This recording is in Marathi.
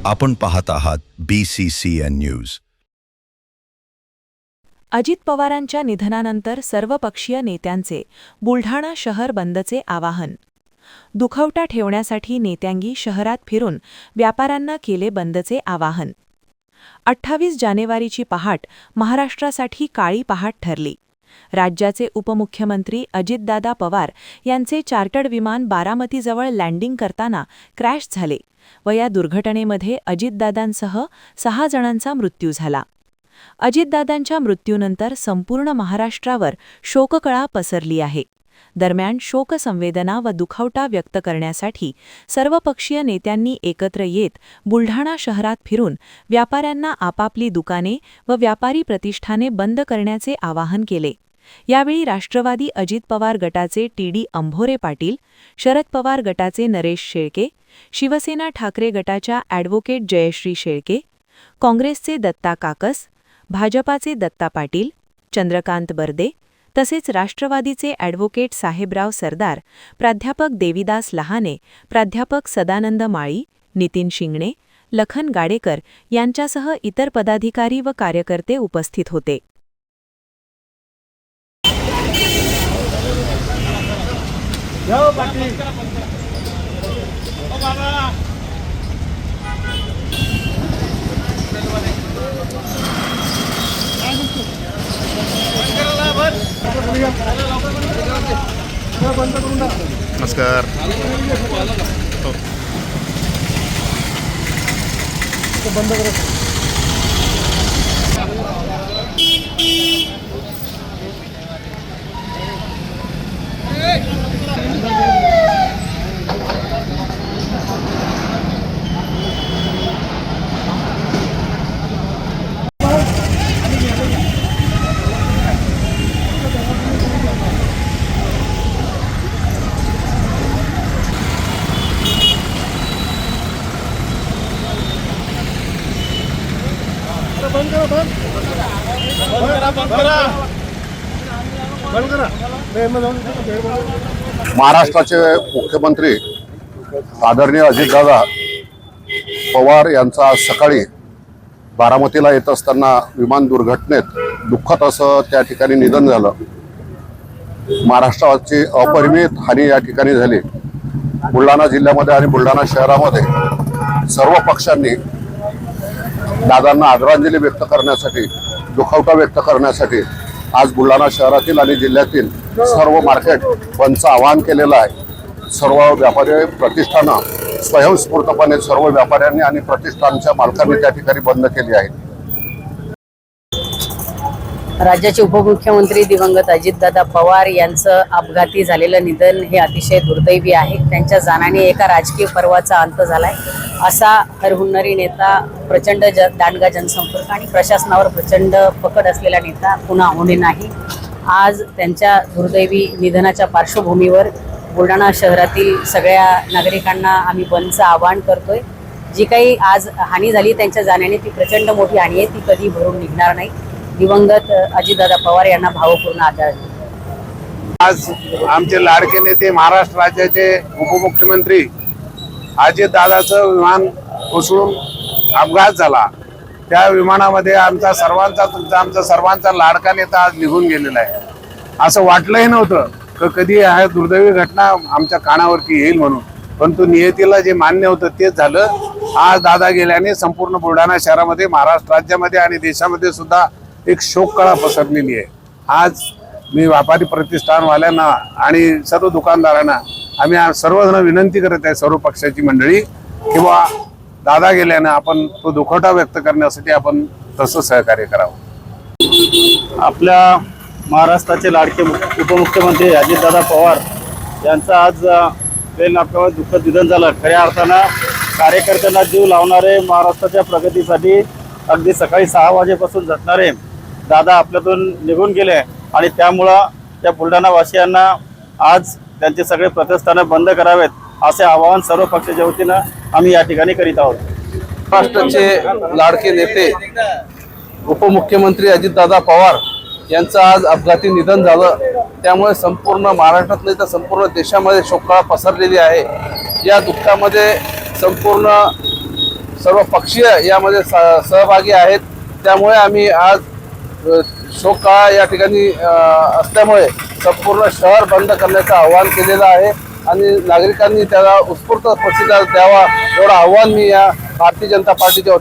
आपण पाहत आहात BCCN न्यूज। अजित पवारांच्या निधनानंतर सर्वपक्षीय नेत्यांचे बुलढाणा शहर बंदचे आवाहन। दुखवटा ठेवण्यासाठी नेत्यांनी शहरात फिरून व्यापाऱ्यांना केले बंदचे आवाहन। 28 जानेवारीची पहाट महाराष्ट्रासाठी काळी पहाट ठरली। राज्याचे उपमुख्यमंत्री अजितदादा पवार यांचे चार्टर्ड विमान बारामतीजवळ लँडिंग करताना क्रॅश झाले व या दुर्घटनेमध्ये अजितदादांसह 6 जणांचा मृत्यू झाला। अजितदादांच्या मृत्यूनंतर संपूर्ण महाराष्ट्रावर शोककळा पसरली आहे। दरम्यान शोकसंवेदना व दुखवटा व्यक्त करण्यासाठी सर्वपक्षीय नेत्यांनी एकत्र येत बुलढाणा शहरात फिरून व्यापाऱ्यांना आपापली दुकाने व व्यापारी प्रतिष्ठाने बंद करण्याचे आवाहन केले। यावेळी राष्ट्रवादी अजित पवार गटाचे TD अंभोरे पाटील, शरद पवार गटाचे नरेश शेळके, शिवसेना ठाकरे गटाच्या ॲडव्होकेट जयश्री शेळके, काँग्रेसचे दत्ता काकस, भाजपाचे दत्ता पाटील, चंद्रकांत बर्दे तसेच राष्ट्रवादीचे ॲडव्होकेट साहेबराव सरदार, प्राध्यापक देविदास लहाने, प्राध्यापक सदानंद माळी, नितीन शिंगणे, लखन गाडेकर यांच्यासह इतर पदाधिकारी व कार्यकर्ते उपस्थित होते। नमस्कार। बंद करो। महाराष्ट्राचे मुख्यमंत्री आदरणीय अजितदादा पवार यांचा आज सकाळी बारामतीला येत असताना विमान दुर्घटनेत दुःखद असं त्या ठिकाणी निधन झालं। महाराष्ट्राची अपरिमित हानी या ठिकाणी झाली। बुलढाणा जिल्ह्यामध्ये आणि बुलढाणा शहरामध्ये सर्व पक्षांनी दादांना आदरांजली व्यक्त करण्यासाठी, दुखवटा व्यक्त करण्यासाठी आज बुलढाणा शहरातील आणि जिल्ह्यातील सर्व मार्केट बंदचं आवाहन केलेलं आहे। सर्व व्यापारी प्रतिष्ठानं स्वयंस्फूर्तपणे सर्व व्यापाऱ्यांनी आणि प्रतिष्ठानच्या मालकांनी त्या ठिकाणी बंद केली आहे। राज्याचे उपमुख्यमंत्री दिवंगत अजितदादा पवार यांचं अपघाती झालेलं निधन हे अतिशय दुर्दैवी आहे। त्यांच्या जाण्याने एका राजकीय पर्वाचा अंत झालाय असा हरहुन्नरी नेता, प्रचंड दांडगा जनसंपर्क आणि प्रशासनावर प्रचंड पकड असलेला नेता पुन्हा होणे नाही। आज त्यांच्या दुर्दैवी निधनाच्या पार्श्वभूमीवर बुलढाणा शहरातील सगळ्या नागरिकांना आम्ही बंदचं आवाहन करतोय। जी काही आज हानी झाली त्यांच्या जाण्याने ती प्रचंड मोठी हानी आहे, ती कधी भरून निघणार नाही। दिवंगत अजितदादा पवार यांना भावपूर्ण आदर। आज आमचे लाडके नेते, महाराष्ट्र राज्याचे उपमुख्यमंत्री अजितदादाचं विमान कोसळून अपघात झाला। त्या विमानामध्ये आमचा सर्वांचा लाडका नेता आज निघून गेलेला आहे। असं वाटलंही नव्हतं की कधी हा दुर्दैवी घटना आमच्या कानावरती येईल म्हणून, परंतु नियतीला जे मान्य होतं तेच झालं। आज दादा गेल्याने संपूर्ण बुलढाणा शहरामध्ये, महाराष्ट्र राज्यामध्ये आणि देशामध्ये सुद्धा एक शोककळा पसरलेली आहे। आज मी व्यापारी प्रतिष्ठानवाल्यांना आणि सर्व दुकानदारांना आम्ही सर्वजण विनंती करत आहे, सर्व पक्षाची मंडळी, किंवा दादा गेल्यानं आपण तो दुखवटा व्यक्त करण्यासाठी आपण तसं सहकार्य करावं। आपल्या महाराष्ट्राचे लाडके उपमुख्यमंत्री अजितदादा पवार यांचं आज आपल्यावर दुःखद निधन झालं। खऱ्या अर्थानं कार्यकर्त्यांना जीव लावणारे, महाराष्ट्राच्या प्रगतीसाठी अगदी सकाळी 6 वाजेपासून झटणारे दादा आपल्यातून निघून गेले आणि त्यामुळं त्या बुलढाणा वासियांना आज त्यांचे सगळे प्रतिष्ठानं बंद करावेत असे आवाहन सर्व पक्षाच्या वतीनं आम्ही या ठिकाणी करीत आहोत। महाराष्ट्राचे लाडके नेते उपमुख्यमंत्री अजितदादा पवार यांचं आज अपघाती निधन झालं। त्यामुळे संपूर्ण महाराष्ट्रात नाही तर संपूर्ण देशामध्ये शोककळा पसरलेली आहे। या दुःखामध्ये संपूर्ण सर्व पक्षीय यामध्ये सहभागी आहेत. त्यामुळे आम्ही आज शोककाळ या ठिकाणी असल्यामुळे संपूर्ण शहर बंद करण्याचं आवाहन केलेलं आहे आणि नागरिकांनी त्याला उत्स्फूर्त प्रतिसाद द्यावा एवढं आव्हान मी या भारतीय जनता पार्टीच्या